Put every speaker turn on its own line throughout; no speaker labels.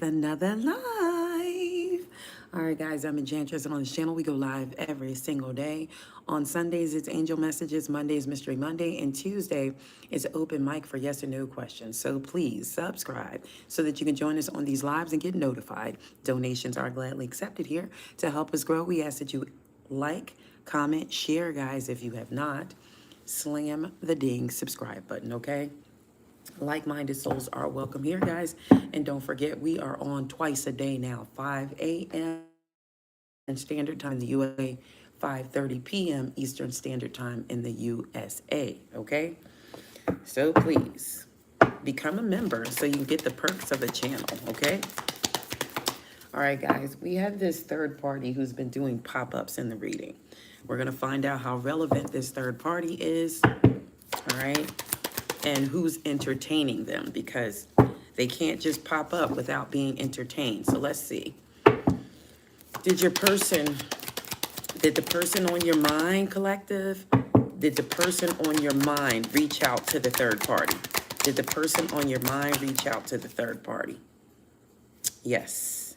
Another live. All right, guys, I'm Enchantress, and on this channel, we go live every single day. On Sundays, it's Angel Messages. Mondays, Mystery Monday. And Tuesday is open mic for yes or no questions. So please subscribe so that you can join us on these lives and get notified. Donations are gladly accepted here. To help us grow, we ask that you like, comment, share, guys, if you have not. Slam the ding subscribe button, okay? Like-minded souls are welcome here, guys. And don't forget, we are on twice a day now, 5 a.m. Standard Time in the USA, 5:30 p.m. Eastern Standard Time in the USA, okay? So please, become a member so you can get the perks of the channel, okay? All right, guys, we have this third party who's been doing pop-ups in the reading. We're going to find out how relevant this third party is, all right? And who's entertaining them, because they can't just pop up without being entertained. So let's see. Did the person on your mind, collective, did the person on your mind reach out to the third party? Did the person on your mind reach out to the third party? Yes.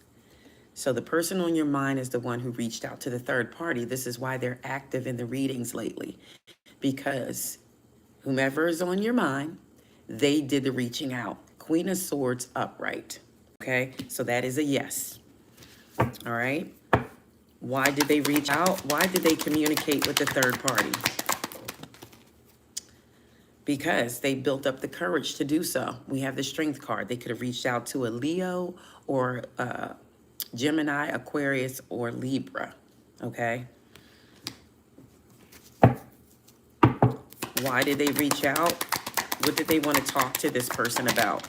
So the person on your mind is the one who reached out to the third party. This is why they're active in the readings lately, because whomever is on your mind, they did the reaching out. Queen of Swords upright. Okay, so that is a yes. All right. Why did they reach out? Why did they communicate with the third party? Because they built up the courage to do so. We have the Strength card. They could have reached out to a Leo or Gemini, Aquarius, or Libra. Okay. Why did they reach out? What did they want to talk to this person about?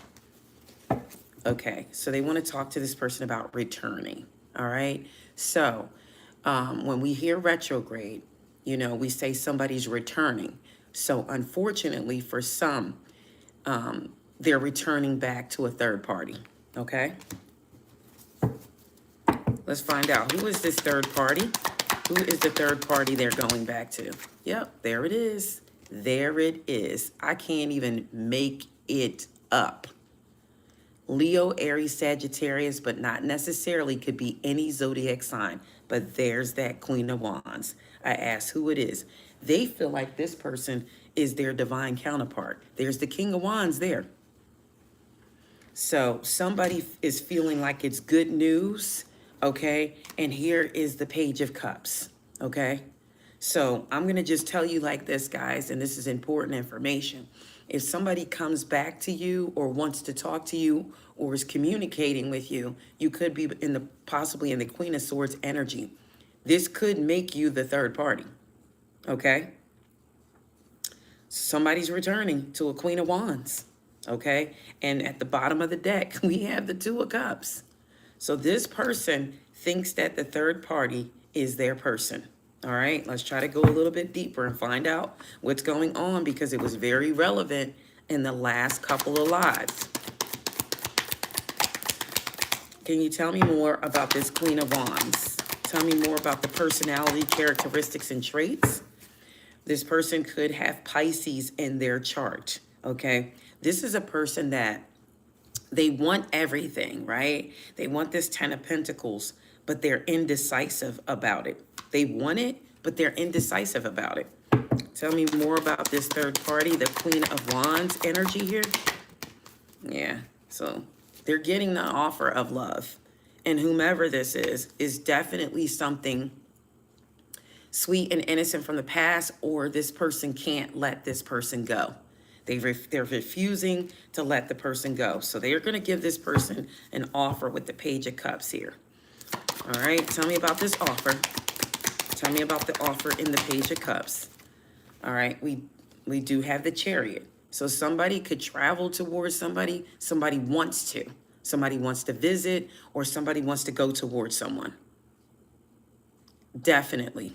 Okay, so they want to talk to this person about returning, all right? So when we hear retrograde, you know, we say somebody's returning. So unfortunately for some, they're returning back to a third party, okay? Let's find out. Who is this third party? Who is the third party they're going back to? Yep, there it is. There it is. I can't even make it up. Leo, Aries, Sagittarius, but not necessarily, could be any zodiac sign. But there's that Queen of Wands. I asked who it is. They feel like this person is their divine counterpart. There's the King of Wands there. So somebody is feeling like it's good news, okay? And here is the Page of Cups, okay? So I'm going to just tell you like this, guys, and this is important information. If somebody comes back to you or wants to talk to you or is communicating with you, you could be possibly in the Queen of Swords energy. This could make you the third party, okay? Somebody's returning to a Queen of Wands, okay? And at the bottom of the deck, we have the Two of Cups. So this person thinks that the third party is their person. All right, let's try to go a little bit deeper and find out what's going on, because it was very relevant in the last couple of lives. Can you tell me more about this Queen of Wands? Tell me more about the personality, characteristics, and traits. This person could have Pisces in their chart, okay? This is a person that they want everything, right? They want this 10 of Pentacles, but they're indecisive about it. They want it, but they're indecisive about it. Tell me more about this third party, the Queen of Wands energy here. Yeah, so they're getting the offer of love. And whomever this is definitely something sweet and innocent from the past, or this person can't let this person go. They're refusing to let the person go. So they're going to give this person an offer with the Page of Cups here. All right, tell me about this offer. Tell me about the offer in the Page of Cups. All right, we do have the Chariot. So somebody could travel towards somebody. Somebody wants to. Somebody wants to visit, or somebody wants to go towards someone. Definitely.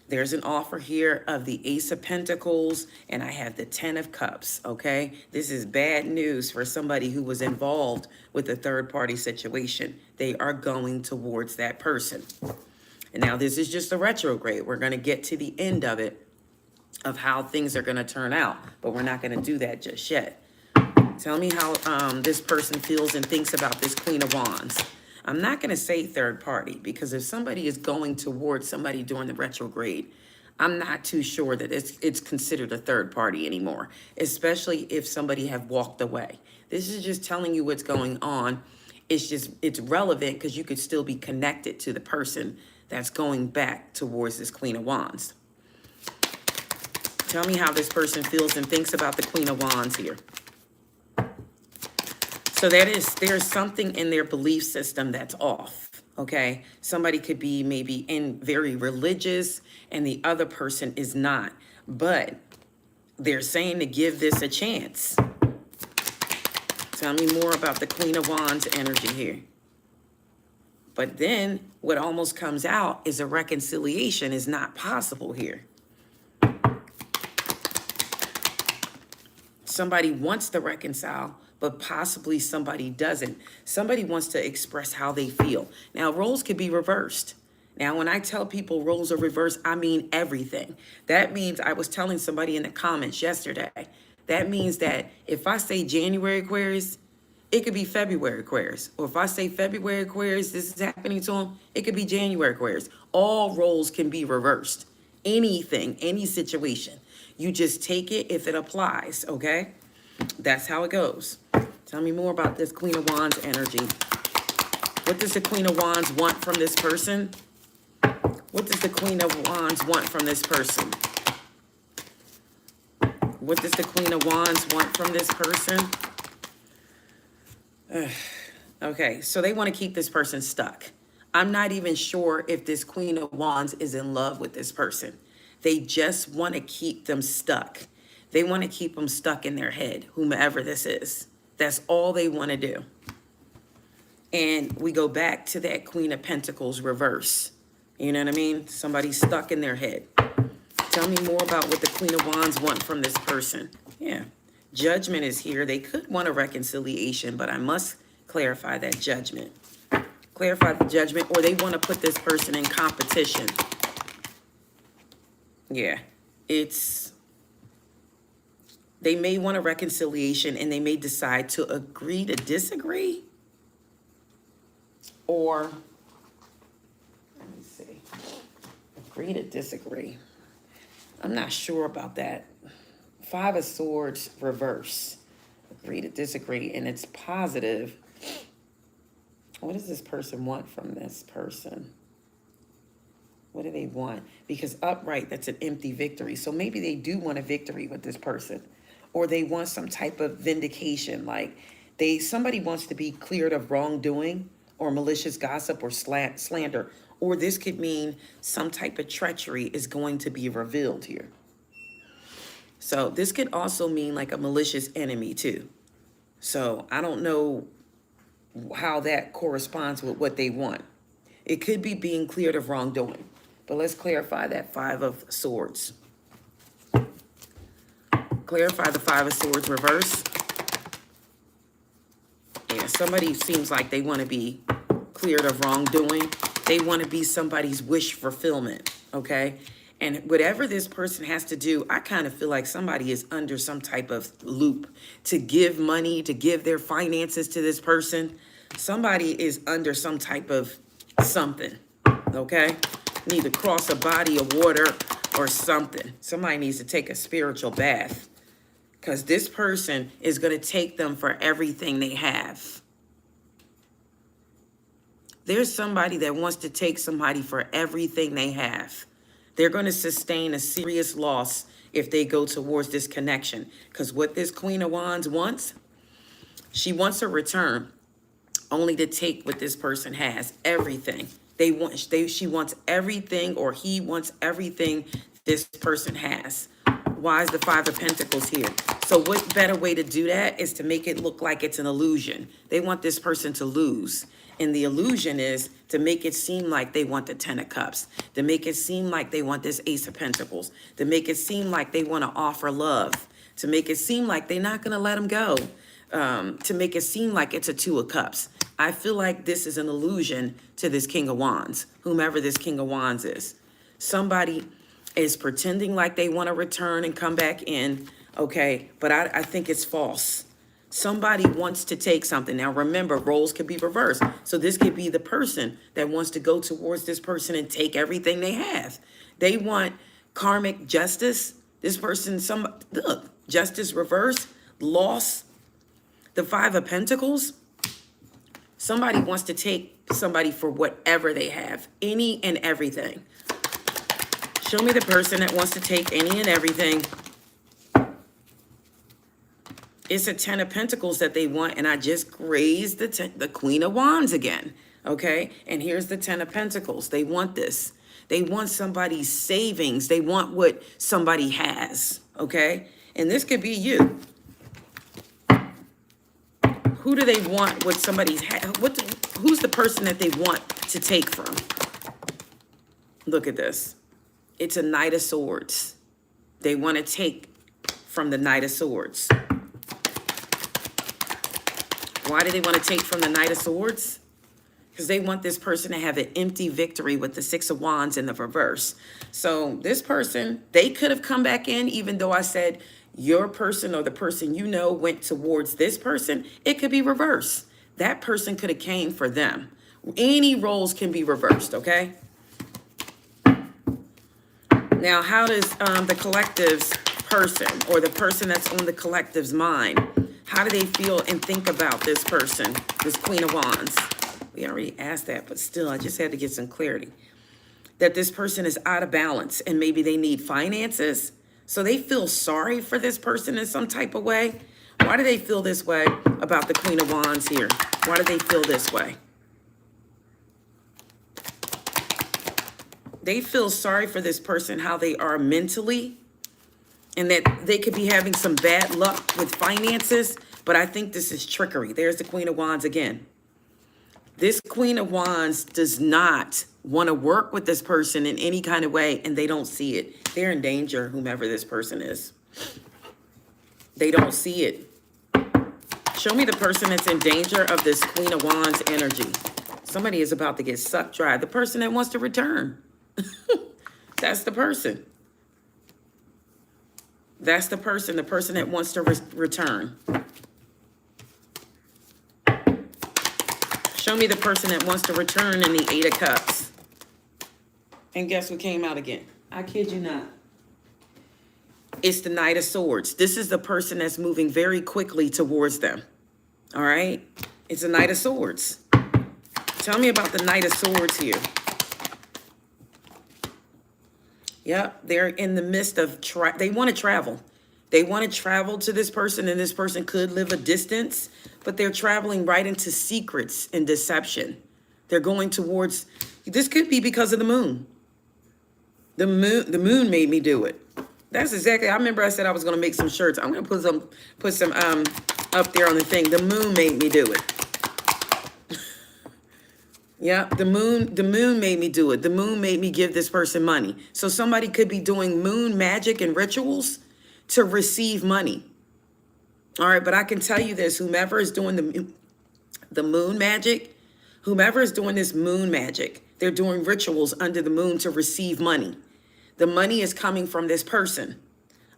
There's an offer here of the Ace of Pentacles, and I have the 10 of Cups, okay? This is bad news for somebody who was involved with a third-party situation. They are going towards that person. And now this is just a retrograde. We're going to get to the end of it, of how things are going to turn out, but we're not going to do that just yet. Tell me how this person feels and thinks about this Queen of Wands. I'm not going to say third party, because if somebody is going towards somebody during the retrograde, I'm not too sure that it's considered a third party anymore, especially if somebody have walked away. This is just telling you what's going on. It's relevant because you could still be connected to the person that's going back towards this Queen of Wands. Tell me how this person feels and thinks about the Queen of Wands here. So there's something in their belief system that's off, okay? Somebody could be maybe very religious and the other person is not, but they're saying to give this a chance. Tell me more about the Queen of Wands energy here. But then what almost comes out is a reconciliation is not possible here. Somebody wants to reconcile, but possibly somebody doesn't. Somebody wants to express how they feel. Now, roles could be reversed. Now, when I tell people roles are reversed, I mean everything. That means, I was telling somebody in the comments yesterday, that means that if I say January Aquarius, it could be February Aquarius. Or if I say February Aquarius, this is happening to them, it could be January Aquarius. All roles can be reversed. Anything, any situation. You just take it if it applies, okay? That's how it goes. Tell me more about this Queen of Wands energy. What does the Queen of Wands want from this person? What does the Queen of Wands want from this person? What does the Queen of Wands want from this person? Okay, so they want to keep this person stuck. I'm not even sure if this Queen of Wands is in love with this person. They just want to keep them stuck. They want to keep them stuck in their head, whomever this is. That's all they want to do. And we go back to that Queen of Pentacles reverse. You know what I mean? Somebody stuck in their head. Tell me more about what the Queen of Wands want from this person. Yeah. Judgment is here. They could want a reconciliation, but I must clarify that judgment. Clarify the judgment, or they want to put this person in competition. Yeah. They may want a reconciliation and they may decide to agree to disagree. Or, let me see, agree to disagree. I'm not sure about that. Five of Swords reverse. Agree to disagree, and it's positive. What does this person want from this person? What do they want? Because upright, that's an empty victory. So maybe they do want a victory with this person. Or they want some type of vindication. Like somebody wants to be cleared of wrongdoing or malicious gossip or slander. Or this could mean some type of treachery is going to be revealed here. So this could also mean like a malicious enemy too. So I don't know how that corresponds with what they want. It could be being cleared of wrongdoing. But let's clarify that Five of Swords. Clarify the Five of Swords reverse. Yeah, somebody seems like they want to be cleared of wrongdoing. They want to be somebody's wish fulfillment, okay? And whatever this person has to do, I kind of feel like somebody is under some type of loop to give money, to give their finances to this person. Somebody is under some type of something, okay? Need to cross a body of water or something. Somebody needs to take a spiritual bath because this person is going to take them for everything they have. There's somebody that wants to take somebody for everything they have. They're going to sustain a serious loss if they go towards this connection. Because what this Queen of Wands wants, she wants a return only to take what this person has, everything. She wants everything, or he wants everything this person has. Why is the Five of Pentacles here? So what better way to do that is to make it look like it's an illusion. They want this person to lose. And the illusion is to make it seem like they want the Ten of Cups, to make it seem like they want this Ace of Pentacles, to make it seem like they want to offer love, to make it seem like they're not going to let them go, to make it seem like it's a Two of Cups. I feel like this is an illusion to this King of Wands, whomever this King of Wands is. Somebody is pretending like they want to return and come back in, okay? But I think it's false. Somebody wants to take something. Now, remember, roles could be reversed. So this could be the person that wants to go towards this person and take everything they have. They want karmic justice. This person, look, justice reverse, loss, the Five of Pentacles. Somebody wants to take somebody for whatever they have, any and everything. Show me the person that wants to take any and everything. It's a Ten of Pentacles that they want, and I just raised the Queen of Wands again, okay? And here's the Ten of Pentacles. They want this. They want somebody's savings. They want what somebody has, okay? And this could be you. Who do they want what somebody's who's the person that they want to take from? Look at this. It's a Knight of Swords. They want to take from the Knight of Swords. Why do they want to take from the Knight of Swords? Because they want this person to have an empty victory with the Six of Wands in the reverse. So this person, they could have come back in, even though I said your person or the person you know went towards this person. It could be reversed. That person could have came for them. Any roles can be reversed, okay? Now, how does the collective's person or the person that's on the collective's mind, how do they feel and think about this person, this Queen of Wands? We already asked that, but still, I just had to get some clarity. That this person is out of balance and maybe they need finances. So they feel sorry for this person in some type of way. Why do they feel this way about the Queen of Wands here? Why do they feel this way? They feel sorry for this person, how they are mentally, and that they could be having some bad luck with finances, but I think this is trickery. There's the Queen of Wands again. This Queen of Wands does not want to work with this person in any kind of way, and they don't see it. They're in danger, whomever this person is. They don't see it. Show me the person that's in danger of this Queen of Wands energy. Somebody is about to get sucked dry. The person that wants to return. That's the person. That's the person that wants to return. Show me the person that wants to return in the Eight of Cups. And guess what came out again? I kid you not. It's the Knight of Swords. This is the person that's moving very quickly towards them. All right? It's a Knight of Swords. Tell me about the Knight of Swords here. Yep, they're in the midst of, they want to travel. They want to travel to this person, and this person could live a distance, but they're traveling right into secrets and deception. They're going towards, this could be because of the moon. The moon made me do it. That's exactly, I remember I said I was going to make some shirts. I'm going to put some up there on the thing. The moon made me do it. Yeah, the moon made me do it. The moon made me give this person money. So somebody could be doing moon magic and rituals to receive money. All right, but I can tell you this, whomever is doing the moon magic, whomever is doing this moon magic, they're doing rituals under the moon to receive money. The money is coming from this person.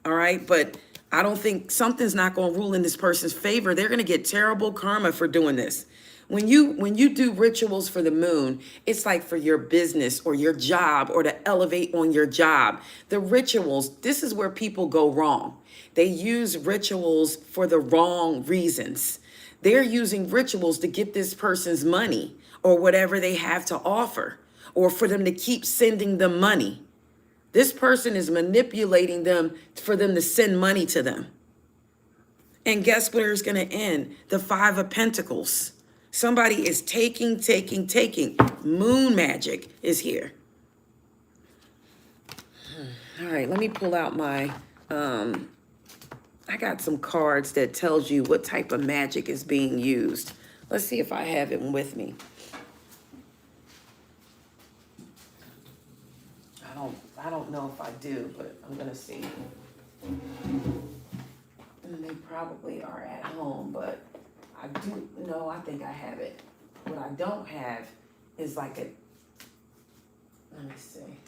All right, but I don't think, something's not going to rule in this person's favor. They're going to get terrible karma for doing this. When you do rituals for the moon, it's like for your business or your job or to elevate on your job. The rituals, this is where people go wrong. They use rituals for the wrong reasons. They're using rituals to get this person's money or whatever they have to offer, or for them to keep sending them money. This person is manipulating them for them to send money to them. And guess where it's going to end? The Five of Pentacles. Somebody is taking. Moon magic is here. All right, let me pull out my, I got some cards that tells you what type of magic is being used. Let's see if I have it with me. I don't know if I do, but I'm going to see. And they probably are at home, but I do know, I think I have it. What I don't have is like a, let me see.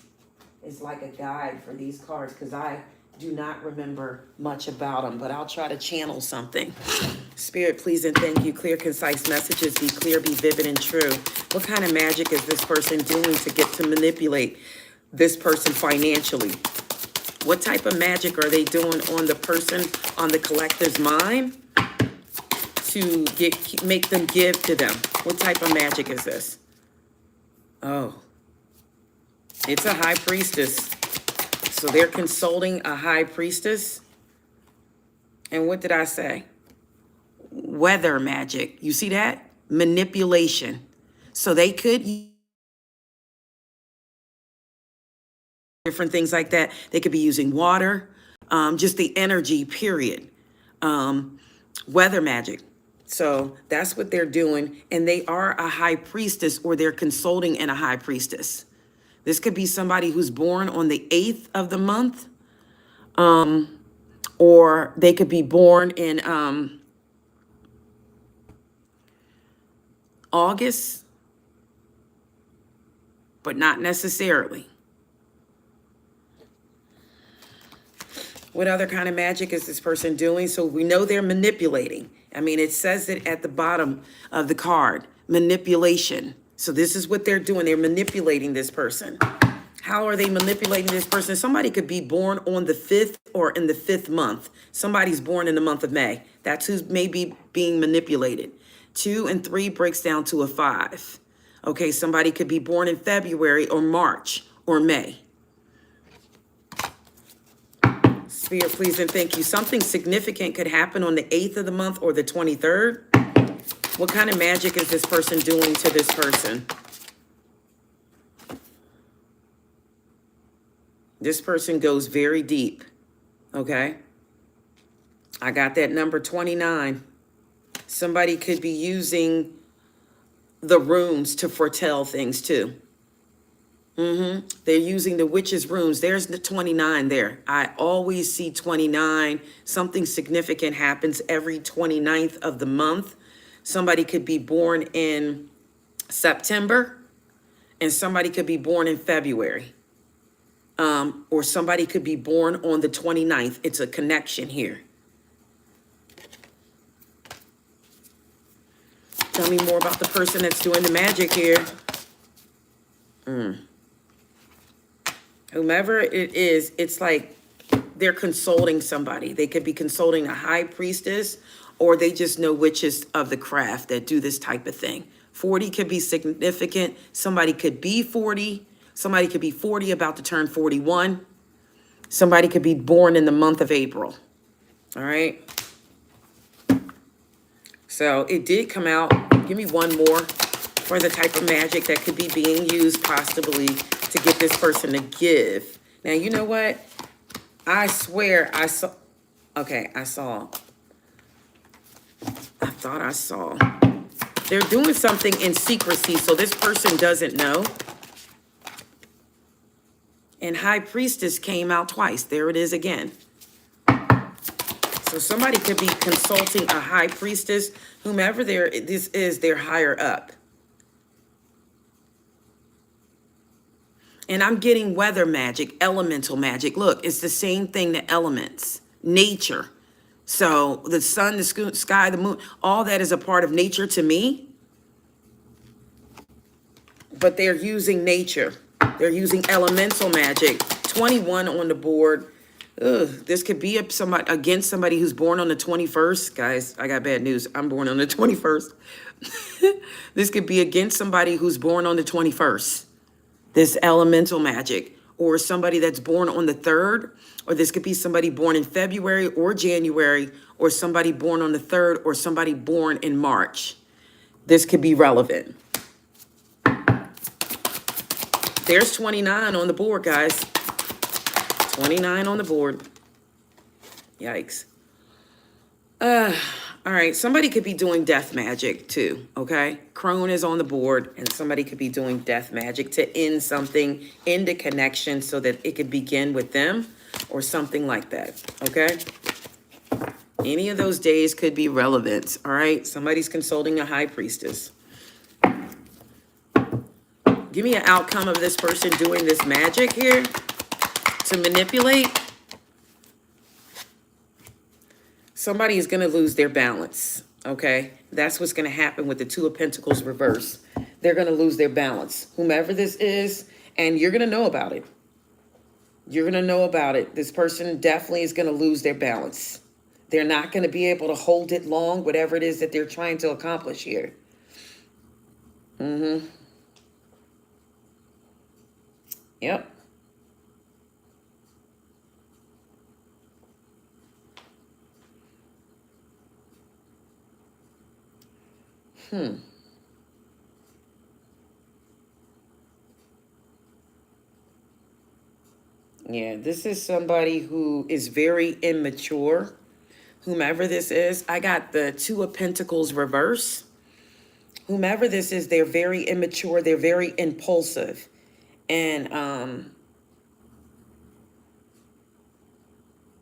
It's like a guide for these cards because I do not remember much about them, but I'll try to channel something. Spirit, please and thank you. Clear, concise messages. Be clear, be vivid, and true. What kind of magic is this person doing to get to manipulate this person financially? What type of magic are they doing on the person, on the collective's mind to make them give to them? What type of magic is this? Oh, it's a high priestess. So they're consulting a high priestess. And what did I say? Weather magic. You see that? Manipulation. So they could use different things like that. They could be using water, just the energy, period. Weather magic. So that's what they're doing. And they are a high priestess, or they're consulting in a high priestess. This could be somebody who's born on the 8th of the month, or they could be born in August, but not necessarily. What other kind of magic is this person doing? So we know they're manipulating. I mean, it says it at the bottom of the card, manipulation. So this is what they're doing. They're manipulating this person. How are they manipulating this person? Somebody could be born on the 5th or in the 5th month. Somebody's born in the month of May. That's who's maybe being manipulated. 2 and 3 breaks down to a 5. Okay, somebody could be born in February or March or May. Spirit, please and thank you. Something significant could happen on the 8th of the month or the 23rd. What kind of magic is this person doing to this person? This person goes very deep, okay? I got that number 29. Somebody could be using the runes to foretell things too. They're using the witch's runes. There's the 29 there. I always see 29. Something significant happens every 29th of the month. Somebody could be born in September, and somebody could be born in February. Or somebody could be born on the 29th. It's a connection here. Tell me more about the person that's doing the magic here. Whomever it is, it's like they're consulting somebody. They could be consulting a high priestess, or they just know witches of the craft that do this type of thing. 40 could be significant. Somebody could be 40. Somebody could be 40, about to turn 41. Somebody could be born in the month of April. All right. So it did come out. Give me one more for the type of magic that could be being used possibly to get this person to give. Now, you know what? I swear I saw. Okay, I thought I saw. They're doing something in secrecy, so this person doesn't know. And High Priestess came out twice. There it is again. So somebody could be consulting a High Priestess, whomever this is, they're higher up. And I'm getting weather magic, elemental magic. Look, it's the same thing, the elements, nature. So the sun, the sky, the moon, all that is a part of nature to me. But they're using nature. They're using elemental magic. 21 on the board. Ugh, this could be somebody who's born on the 21st. Guys, I got bad news. I'm born on the 21st. This could be against somebody who's born on the 21st. This elemental magic. Or somebody that's born on the 3rd. Or this could be somebody born in February or January. Or somebody born on the 3rd. Or somebody born in March. This could be relevant. There's 29 on the board, guys. 29 on the board. Yikes. All right, somebody could be doing death magic too, okay? Crone is on the board, and somebody could be doing death magic to end something, end a connection so that it could begin with them or something like that, okay? Any of those days could be relevant, all right? Somebody's consulting a high priestess. Give me an outcome of this person doing this magic here to manipulate. Somebody is going to lose their balance, okay? That's what's going to happen with the Two of Pentacles reverse. They're going to lose their balance, whomever this is, and you're going to know about it. You're going to know about it. This person definitely is going to lose their balance. They're not going to be able to hold it long, whatever it is that they're trying to accomplish here. Yep. Yeah, this is somebody who is very immature. Whomever this is, I got the Two of Pentacles reverse. Whomever this is, they're very immature. They're very impulsive. And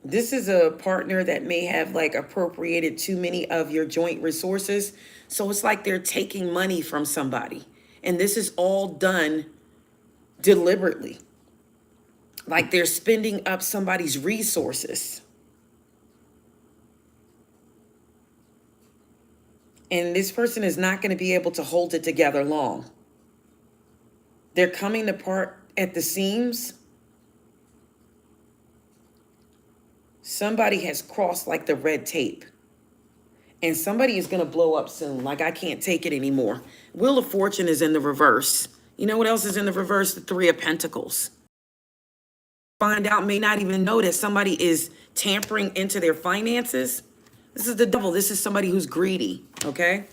this is a partner that may have like appropriated too many of your joint resources. So it's like they're taking money from somebody. And this is all done deliberately. Like they're spending up somebody's resources. And this person is not going to be able to hold it together long. They're coming apart at the seams. Somebody has crossed like the red tape. And somebody is going to blow up soon. Like, I can't take it anymore. Wheel of Fortune is in the reverse. You know what else is in the reverse? The Three of Pentacles. Find out, may not even know that somebody is tampering into their finances. This is the devil. This is somebody who's greedy, okay?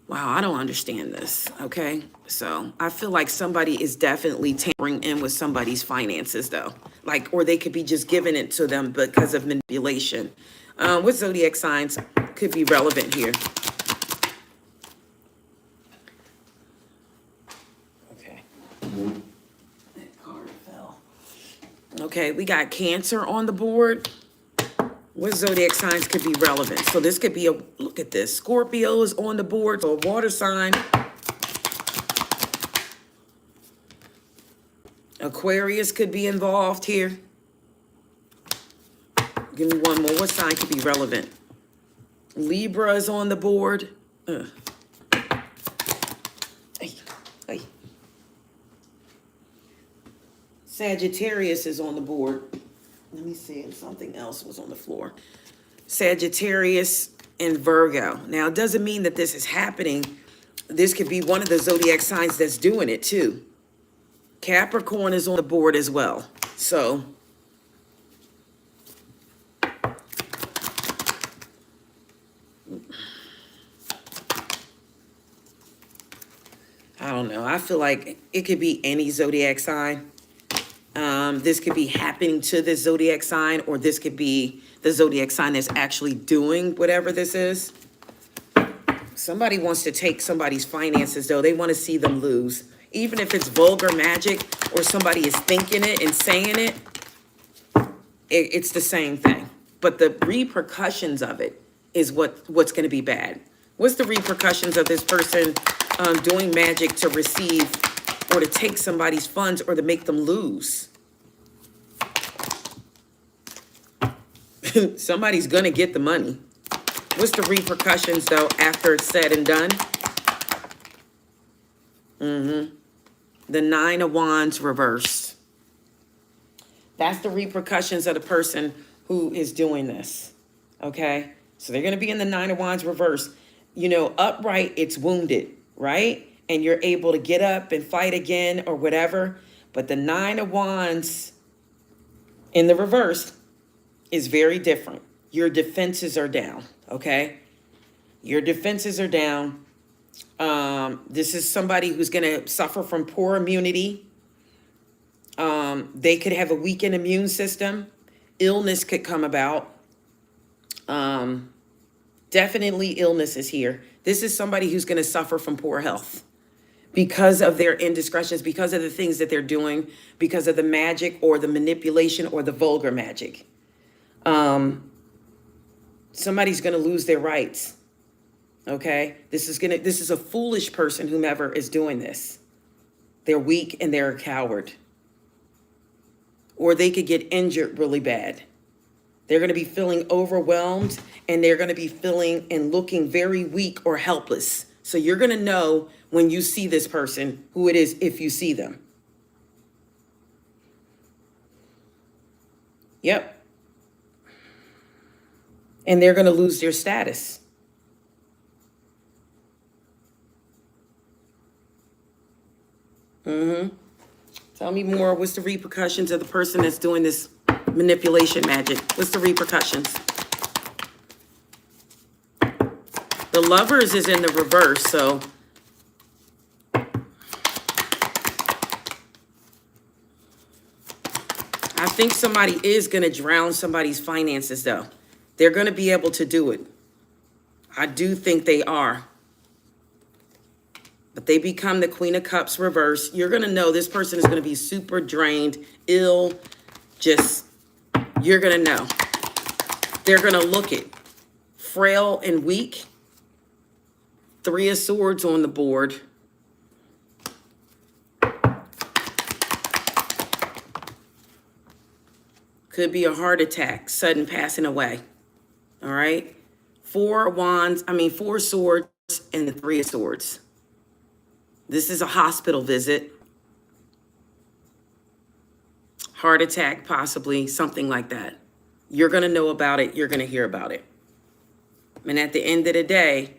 Wow, I don't understand this, okay? So I feel like somebody is definitely tampering in with somebody's finances, though. Like, or they could be just giving it to them because of manipulation. What zodiac signs could be relevant here? Okay. That card fell. Okay, we got Cancer on the board. What zodiac signs could be relevant? So this could be a, look at this. Scorpio is on the board, so a water sign. Aquarius could be involved here. Give me one more. What sign could be relevant? Libra is on the board. Hey, hey. Sagittarius is on the board. Let me see if something else was on the floor. Sagittarius and Virgo. Now, it doesn't mean that this is happening. This could be one of the zodiac signs that's doing it too. Capricorn is on the board as well. So, I don't know. I feel like it could be any zodiac sign. This could be happening to this zodiac sign, or this could be the zodiac sign that's actually doing whatever this is. Somebody wants to take somebody's finances, though. They want to see them lose. Even if it's vulgar magic or somebody is thinking it and saying it, it's the same thing. But the repercussions of it is what's going to be bad. What's the repercussions of this person doing magic to receive or to take somebody's funds or to make them lose? Somebody's going to get the money. What's the repercussions, though, after it's said and done? The Nine of Wands reversed. That's the repercussions of the person who is doing this. Okay? So they're going to be in the Nine of Wands reverse. You know, upright, it's wounded, right? And you're able to get up and fight again or whatever. But the Nine of Wands in the reverse is very different. Your defenses are down, okay? Your defenses are down. This is somebody who's going to suffer from poor immunity. They could have a weakened immune system. Illness could come about. Definitely illness is here. This is somebody who's going to suffer from poor health because of their indiscretions, because of the things that they're doing, because of the magic or the manipulation or the vulgar magic. Somebody's going to lose their rights. Okay? This is a foolish person, whomever is doing this. They're weak and they're a coward. Or they could get injured really bad. They're going to be feeling overwhelmed, and they're going to be feeling and looking very weak or helpless. So you're going to know when you see this person who it is if you see them. Yep. And they're going to lose their status. Tell me more. What's the repercussions of the person that's doing this manipulation magic? What's the repercussions? The Lovers is in the reverse, so I think somebody is going to drown somebody's finances, though. They're going to be able to do it. I do think they are. But they become the Queen of Cups reverse. You're going to know this person is going to be super drained, ill, just, you're going to know. They're going to look it. Frail and weak. 3 of Swords on the board. Could be a heart attack, sudden passing away. All right. 4 Swords and the 3 of Swords. This is a hospital visit. Heart attack, possibly, something like that. You're going to know about it. You're going to hear about it. And at the end of the day,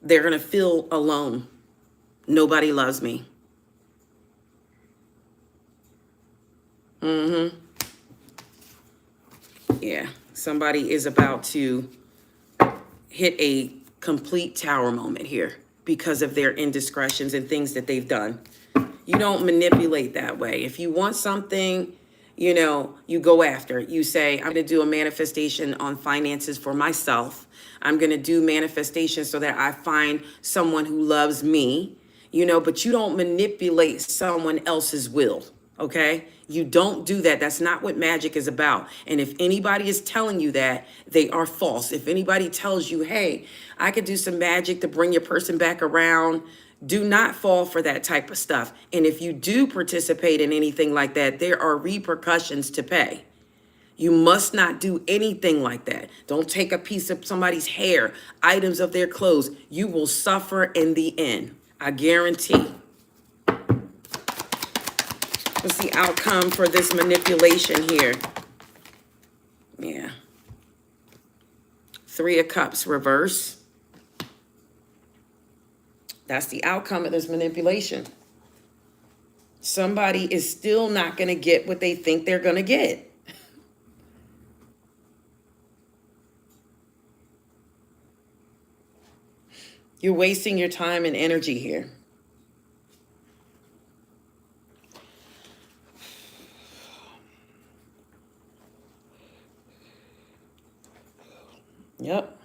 they're going to feel alone. Nobody loves me. Yeah, somebody is about to hit a complete tower moment here because of their indiscretions and things that they've done. You don't manipulate that way. If you want something, you know, you go after it. You say, I'm going to do a manifestation on finances for myself. I'm going to do manifestation so that I find someone who loves me, you know, but you don't manipulate someone else's will, okay? You don't do that. That's not what magic is about. And if anybody is telling you that, they are false. If anybody tells you, hey, I could do some magic to bring your person back around, do not fall for that type of stuff. And if you do participate in anything like that, there are repercussions to pay. You must not do anything like that. Don't take a piece of somebody's hair, items of their clothes. You will suffer in the end. I guarantee. What's the outcome for this manipulation here? Yeah. 3 of Cups reverse. That's the outcome of this manipulation. Somebody is still not going to get what they think they're going to get. You're wasting your time and energy here. Yep.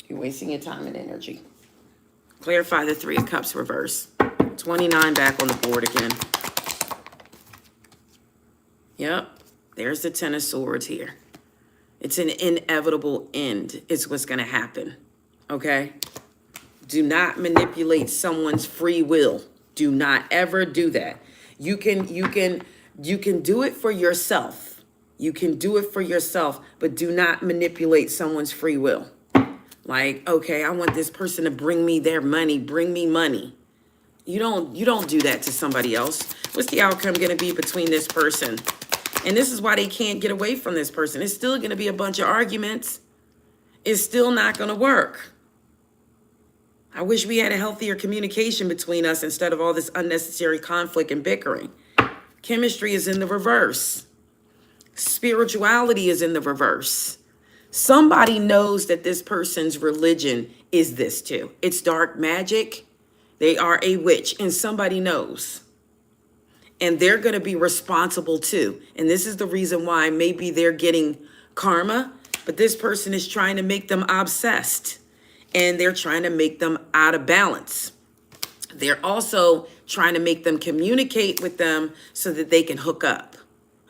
You're wasting your time and energy. Clarify the 3 of Cups reverse. 29 back on the board again. Yep. There's the 10 of Swords here. It's an inevitable end. It's what's going to happen. Okay? Do not manipulate someone's free will. Do not ever do that. You can do it for yourself. You can do it for yourself, but do not manipulate someone's free will. Like, okay, I want this person to bring me their money, bring me money. You don't do that to somebody else. What's the outcome going to be between this person? And this is why they can't get away from this person. It's still going to be a bunch of arguments. It's still not going to work. I wish we had a healthier communication between us instead of all this unnecessary conflict and bickering. Chemistry is in the reverse. Spirituality is in the reverse. Somebody knows that this person's religion is this too. It's dark magic. They are a witch, and somebody knows. And they're going to be responsible too. And this is the reason why maybe they're getting karma, but this person is trying to make them obsessed, and they're trying to make them out of balance. They're also trying to make them communicate with them so that they can hook up,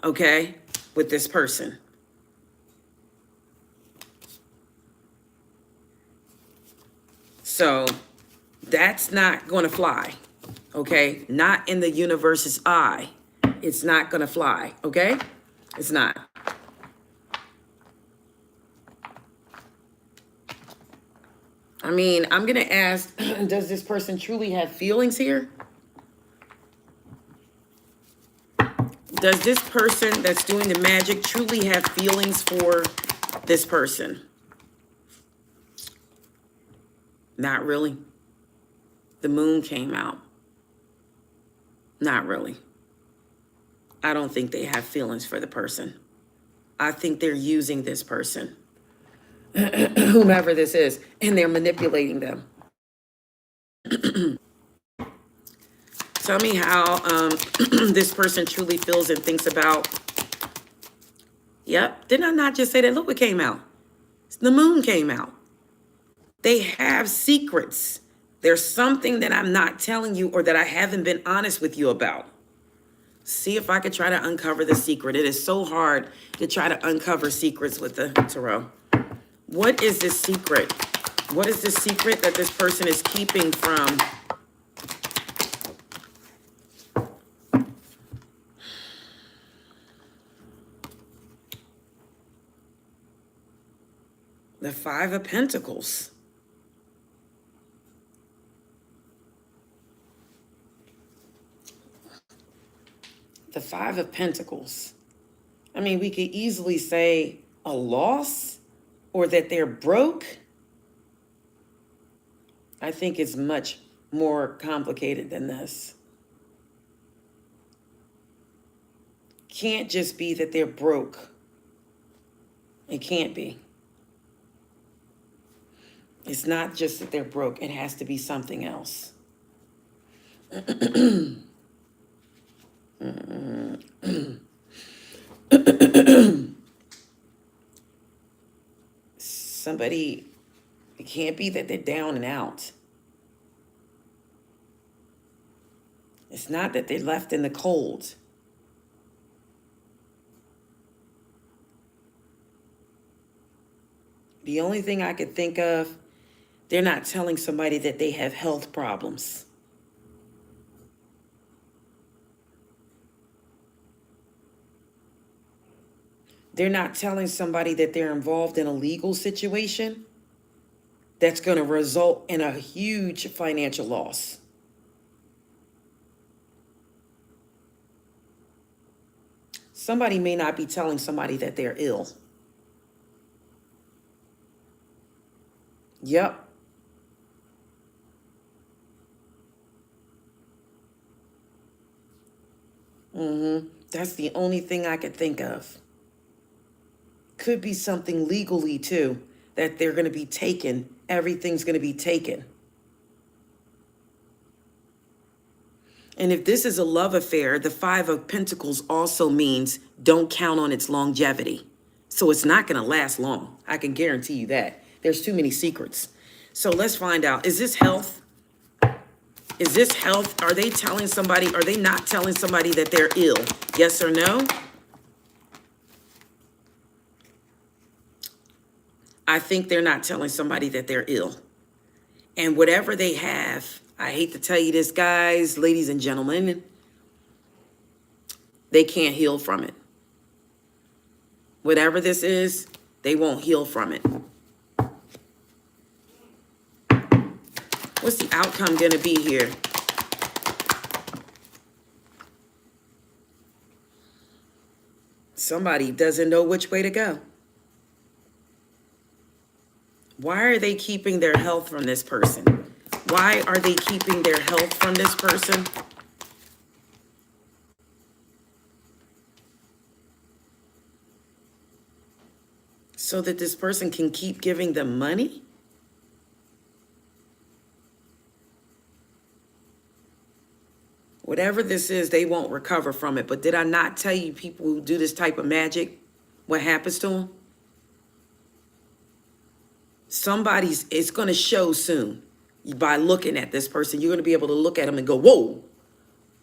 okay, with this person. So that's not going to fly, okay? Not in the universe's eye. It's not going to fly, okay? It's not. I mean, I'm going to ask, does this person truly have feelings here? Does this person that's doing the magic truly have feelings for this person? Not really. The moon came out. Not really. I don't think they have feelings for the person. I think they're using this person, whomever this is, and they're manipulating them. Tell me how this person truly feels and thinks about. Yep, did I not just say that? Look what came out. The moon came out. They have secrets. There's something that I'm not telling you or that I haven't been honest with you about. See if I could try to uncover the secret. It is so hard to try to uncover secrets with the tarot. What is this secret? What is the secret that this person is keeping from? The Five of Pentacles. The Five of Pentacles. I mean, we could easily say a loss or that they're broke. I think it's much more complicated than this. Can't just be that they're broke. It can't be. It's not just that they're broke. It has to be something else. Somebody, it can't be that they're down and out. It's not that they're left in the cold. The only thing I could think of, they're not telling somebody that they have health problems. They're not telling somebody that they're involved in a legal situation that's going to result in a huge financial loss. Somebody may not be telling somebody that they're ill. Yep. That's the only thing I could think of. Could be something legally too, that they're going to be taken. Everything's going to be taken. And if this is a love affair, the Five of Pentacles also means don't count on its longevity. So it's not going to last long. I can guarantee you that. There's too many secrets. So let's find out. Is this health? Is this health? Are they telling somebody? Are they not telling somebody that they're ill? Yes or no? I think they're not telling somebody that they're ill. And whatever they have, I hate to tell you this, guys, ladies and gentlemen, they can't heal from it. Whatever this is, they won't heal from it. What's the outcome going to be here? Somebody doesn't know which way to go. Why are they keeping their health from this person? Why are they keeping their health from this person? So that this person can keep giving them money? Whatever this is, they won't recover from it. But did I not tell you people who do this type of magic, what happens to them? It's going to show soon. By looking at this person, you're going to be able to look at them and go, whoa,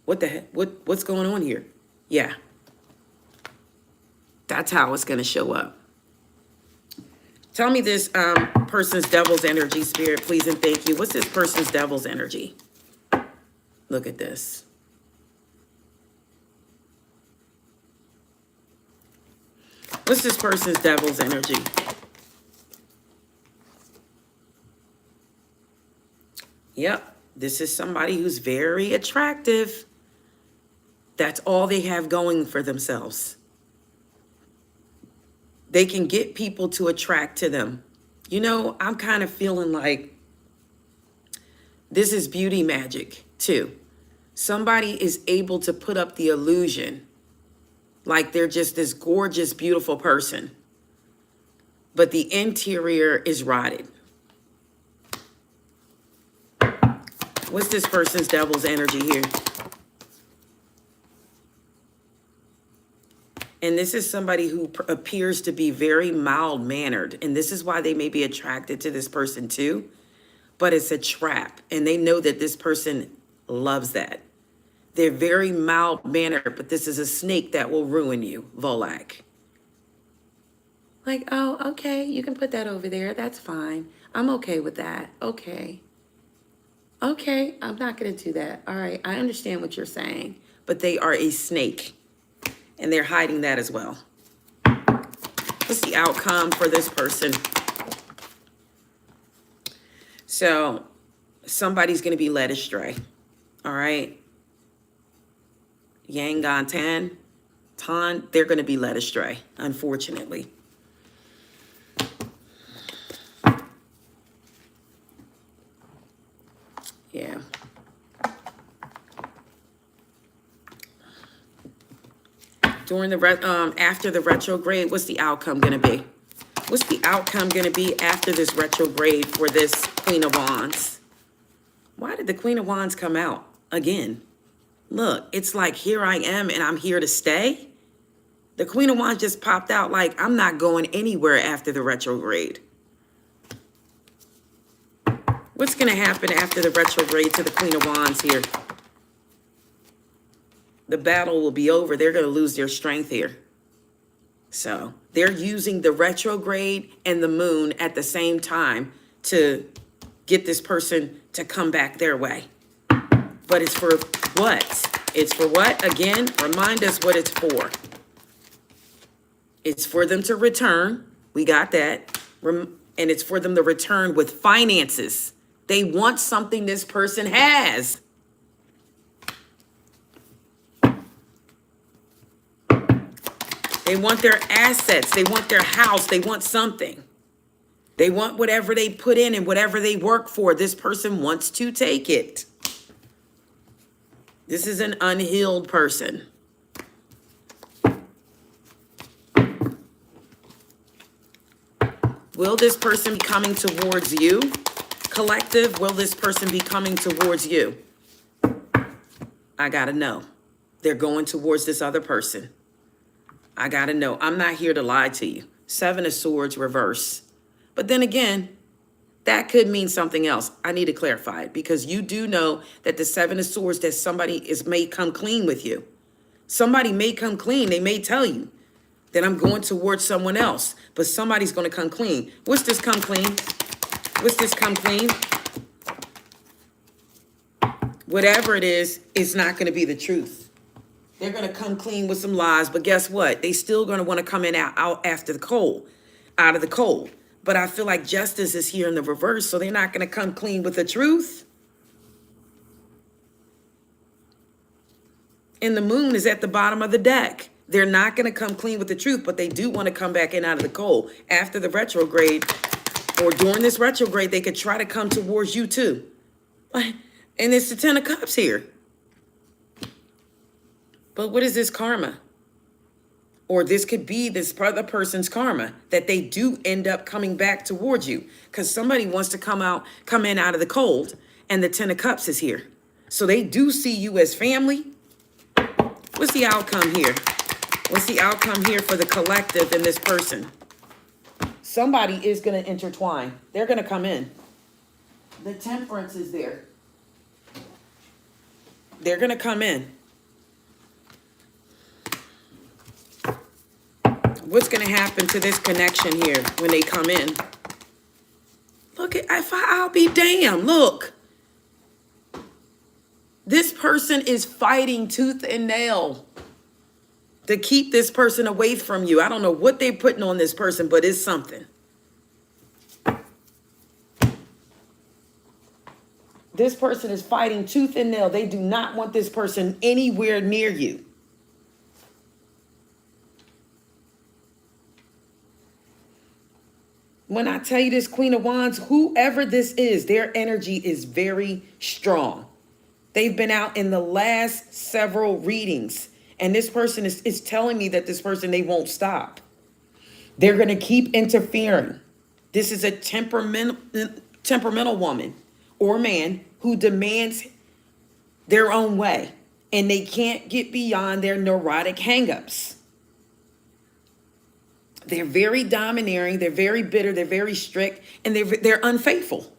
what the heck? What's going on here? Yeah. That's how it's going to show up. Tell me this person's devil's energy, Spirit, please and thank you. What's this person's devil's energy? Look at this. What's this person's devil's energy? Yep, this is somebody who's very attractive. That's all they have going for themselves. They can get people to attract to them. You know, I'm kind of feeling like this is beauty magic too. Somebody is able to put up the illusion like they're just this gorgeous, beautiful person, but the interior is rotted. What's this person's devil's energy here? And this is somebody who appears to be very mild-mannered, and this is why they may be attracted to this person too, but it's a trap, and they know that this person loves that. They're very mild-mannered, but this is a snake that will ruin you, Volak. Like, oh, okay, you can put that over there. That's fine. I'm okay with that. Okay. Okay, I'm not going to do that. All right, I understand what you're saying, but they are a snake, and they're hiding that as well. What's the outcome for this person? So, somebody's going to be led astray, all right? Yangon Tan, they're going to be led astray, unfortunately. Yeah. During the after the retrograde, what's the outcome going to be? What's the outcome going to be after this retrograde for this Queen of Wands? Why did the Queen of Wands come out again? Look, it's like, here I am and I'm here to stay. The Queen of Wands just popped out like, I'm not going anywhere after the retrograde. What's going to happen after the retrograde to the Queen of Wands here? The battle will be over. They're going to lose their strength here. So they're using the retrograde and the moon at the same time to get this person to come back their way. But it's for what? It's for what? Again, remind us what it's for. It's for them to return. We got that. And it's for them to return with finances. They want something this person has. They want their assets. They want their house. They want something. They want whatever they put in and whatever they work for. This person wants to take it. This is an unhealed person. Will this person be coming towards you? Collective, will this person be coming towards you? I gotta know. They're going towards this other person. I gotta know. I'm not here to lie to you. 7 of Swords reverse. But then again, that could mean something else. I need to clarify it because you do know that the 7 of Swords, that somebody may come clean with you. Somebody may come clean. They may tell you that I'm going towards someone else, but somebody's going to come clean. What's this come clean? What's this come clean? Whatever it is, it's not going to be the truth. They're going to come clean with some lies, but guess what? They still going to want to come in out after the cold, out of the cold. But I feel like justice is here in the reverse, so they're not going to come clean with the truth. And the moon is at the bottom of the deck. They're not going to come clean with the truth, but they do want to come back in out of the cold. After the retrograde, or during this retrograde, they could try to come towards you too. And it's the 10 of Cups here. But what is this karma? Or this could be this other person's karma, that they do end up coming back towards you because somebody wants to come in out of the cold, and the 10 of Cups is here. So they do see you as family. What's the outcome here? What's the outcome here for the collective and this person? Somebody is going to intertwine. They're going to come in. The Temperance is there. They're going to come in. What's going to happen to this connection here when they come in? Look, I'll be damned. Look. This person is fighting tooth and nail. to keep this person away from you. I don't know what they're putting on this person, but it's something. This person is fighting tooth and nail. They do not want this person anywhere near you. When I tell you this, Queen of Wands, whoever this is, their energy is very strong. They've been out in the last several readings. And this person is telling me that this person, they won't stop. They're going to keep interfering. This is a temperamental woman or man who demands their own way. And they can't get beyond their neurotic hangups. They're very domineering. They're very bitter. They're very strict. And they're unfaithful.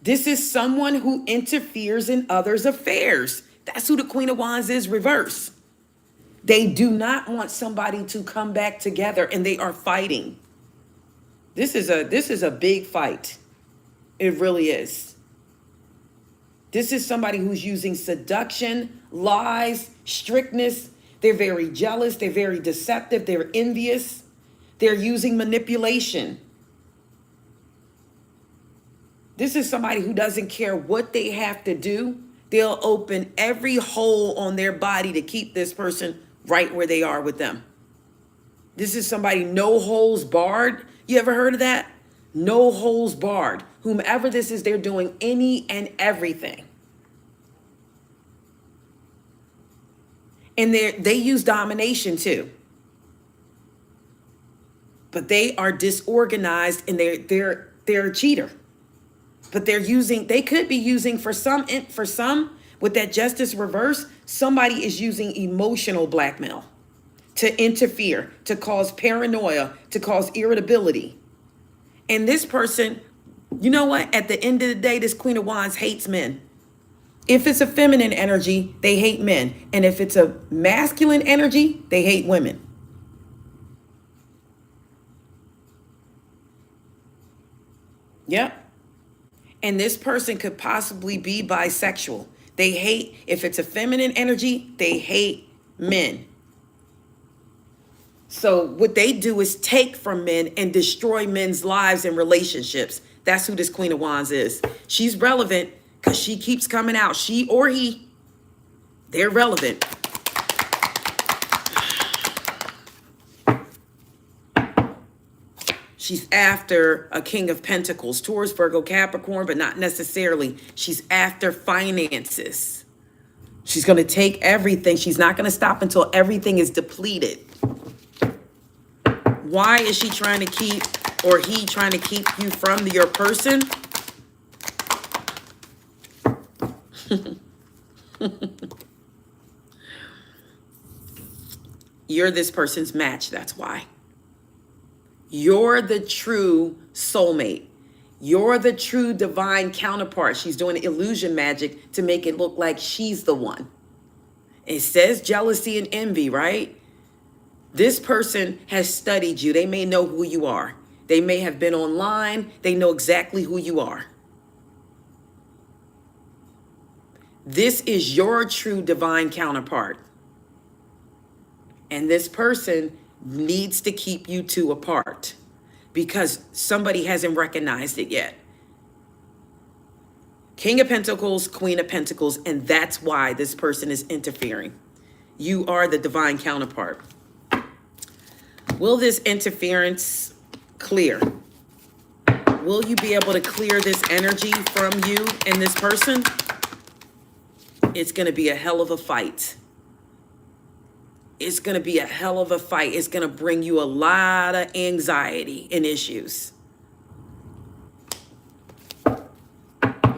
This is someone who interferes in others' affairs. That's who the Queen of Wands is, reverse. They do not want somebody to come back together, and they are fighting. This is a big fight. It really is. This is somebody who's using seduction, lies, strictness. They're very jealous. They're very deceptive. They're envious. They're using manipulation. This is somebody who doesn't care what they have to do. They'll open every hole on their body to keep this person right where they are with them. This is somebody no holes barred. You ever heard of that? No holes barred. Whomever this is, they're doing any and everything. And they use domination too. But they are disorganized and they're a cheater. But they could be using for some with that justice reverse, somebody is using emotional blackmail to interfere, to cause paranoia, to cause irritability. And this person, you know what? At the end of the day, this Queen of Wands hates men. If it's a feminine energy, they hate men. And if it's a masculine energy, they hate women. Yep. And this person could possibly be bisexual. They hate, if it's a feminine energy, they hate men. So what they do is take from men and destroy men's lives and relationships. That's who this Queen of Wands is. She's relevant because she keeps coming out. She or he, they're relevant. She's after a King of Pentacles, Taurus, Virgo, Capricorn, but not necessarily. She's after finances. She's going to take everything. She's not going to stop until everything is depleted. Why is she trying to keep, or he trying to keep you from your person? You're this person's match, that's why. You're the true soulmate. You're the true divine counterpart. She's doing illusion magic to make it look like she's the one. It says jealousy and envy, right? This person has studied you. They may know who you are. They may have been online. They know exactly who you are. This is your true divine counterpart. And this person needs to keep you two apart because somebody hasn't recognized it yet. King of Pentacles, Queen of Pentacles, and that's why this person is interfering. You are the divine counterpart. Will this interference clear? Will you be able to clear this energy from you and this person? It's going to be a hell of a fight. It's going to be a hell of a fight. It's going to bring you a lot of anxiety and issues. But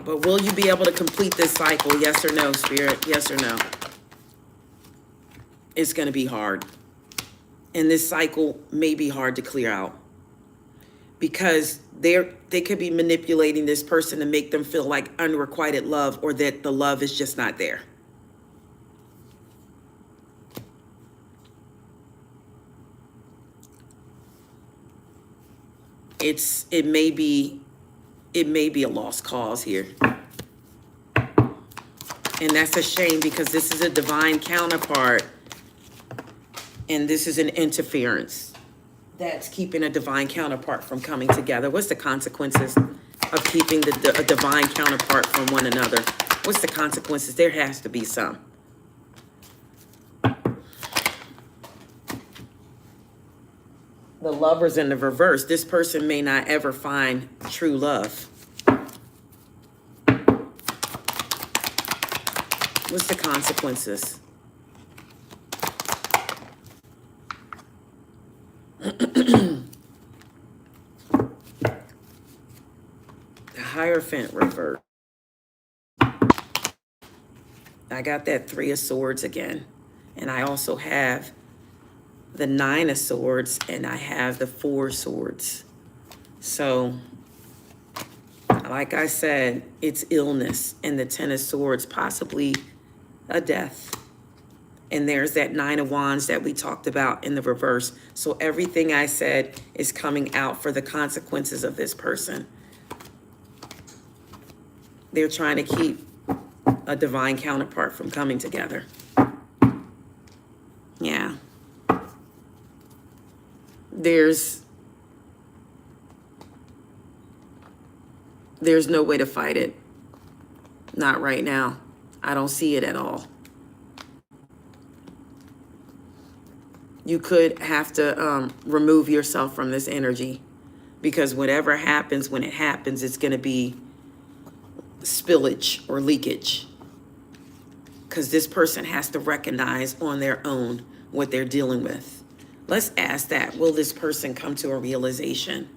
will you be able to complete this cycle? Yes or no, Spirit? Yes or no? It's going to be hard. And this cycle may be hard to clear out. Because they could be manipulating this person to make them feel like unrequited love or that the love is just not there. It may be a lost cause here. And that's a shame because this is a divine counterpart. And this is an interference that's keeping a divine counterpart from coming together. What's the consequences of keeping a divine counterpart from one another? What's the consequences? There has to be some. The Lovers in the reverse. This person may not ever find true love. What's the consequences? The Hierophant reverse. I got that 3 of Swords again. And I also have the 9 of Swords, and I have the 4 of Swords. So, like I said, it's illness, and the 10 of Swords, possibly a death. And there's that 9 of Wands that we talked about in the reverse. So everything I said is coming out for the consequences of this person. They're trying to keep a divine counterpart from coming together. Yeah. There's no way to fight it. Not right now. I don't see it at all. You could have to remove yourself from this energy, because whatever happens, when it happens, it's going to be spillage or leakage, because this person has to recognize on their own what they're dealing with. Let's ask that. Will this person come to a realization?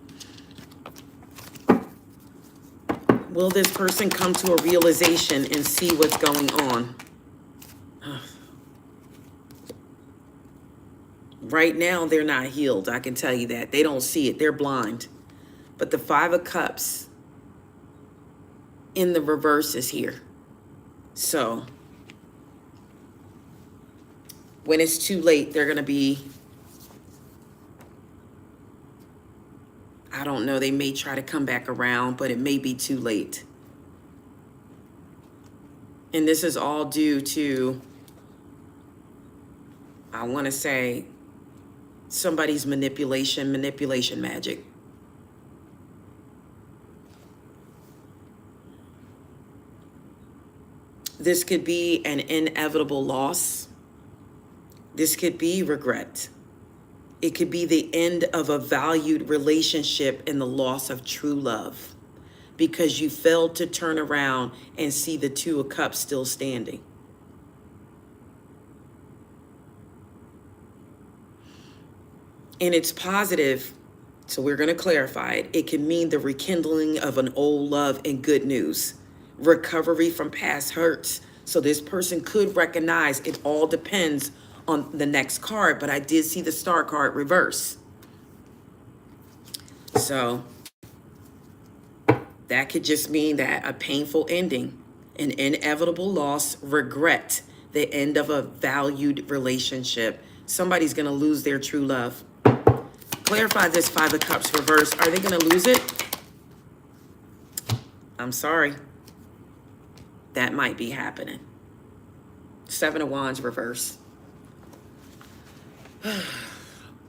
Will this person come to a realization and see what's going on? Right now, they're not healed. I can tell you that. They don't see it. They're blind. But the 5 of Cups in the reverse is here. So when it's too late, they're going to be, I don't know, they may try to come back around, but it may be too late. And this is all due to, I want to say, somebody's manipulation magic. This could be an inevitable loss. This could be regret. It could be the end of a valued relationship and the loss of true love, because you failed to turn around and see the 2 of Cups still standing. And it's positive, so we're going to clarify it. It can mean the rekindling of an old love and good news, recovery from past hurts. So this person could recognize, it all depends on the next card, but I did see the Star card reverse. So that could just mean that a painful ending, an inevitable loss, regret, the end of a valued relationship. Somebody's going to lose their true love. Clarify this 5 of Cups reverse. Are they going to lose it? I'm sorry. That might be happening. 7 of Wands reverse.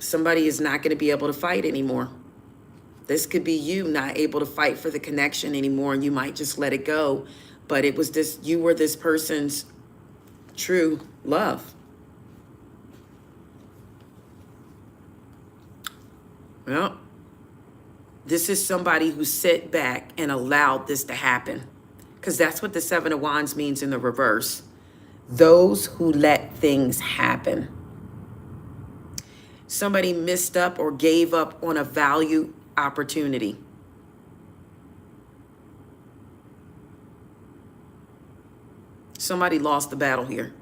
Somebody is not going to be able to fight anymore. This could be you not able to fight for the connection anymore, and you might just let it go. But it was this, you were this person's true love. Well, this is somebody who sat back and allowed this to happen, because that's what the 7 of Wands means in the reverse. Those who let things happen. Somebody missed up or gave up on a value opportunity. Somebody lost the battle here.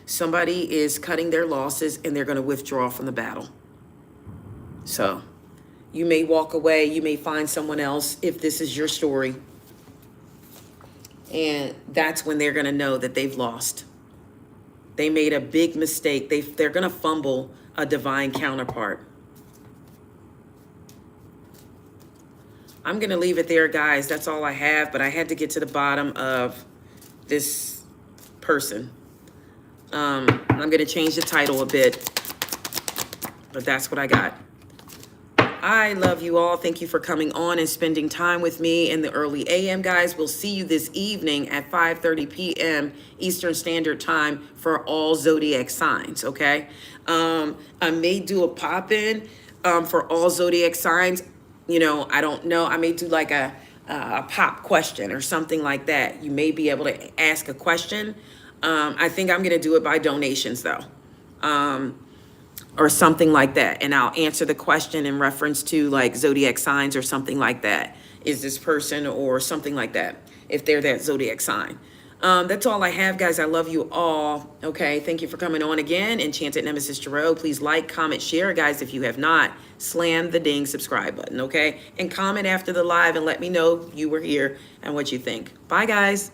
Somebody is cutting their losses and they're going to withdraw from the battle. So you may walk away. You may find someone else if this is your story. And that's when they're going to know that they've lost. They made a big mistake. They're going to fumble a divine counterpart. I'm going to leave it there, guys. That's all I have. But I had to get to the bottom of this person. I'm going to change the title a bit, but that's what I got. I love you all. Thank you for coming on and spending time with me in the early AM, guys. We'll see you this evening at 5:30 p.m. Eastern Standard Time for all zodiac signs, okay? I may do a pop-in for all zodiac signs. You know, I don't know. I may do like a pop question or something like that. You may be able to ask a question. I think I'm going to do it by donations, though. Or something like that. And I'll answer the question in reference to like zodiac signs or something like that. Is this person or something like that, if they're that zodiac sign. That's all I have, guys. I love you all. Okay, thank you for coming on again. Enchanted Nemesis Tarot. Please like, comment, share, guys. If you have not, slam the ding subscribe button, okay? And comment after the live and let me know you were here and what you think. Bye, guys.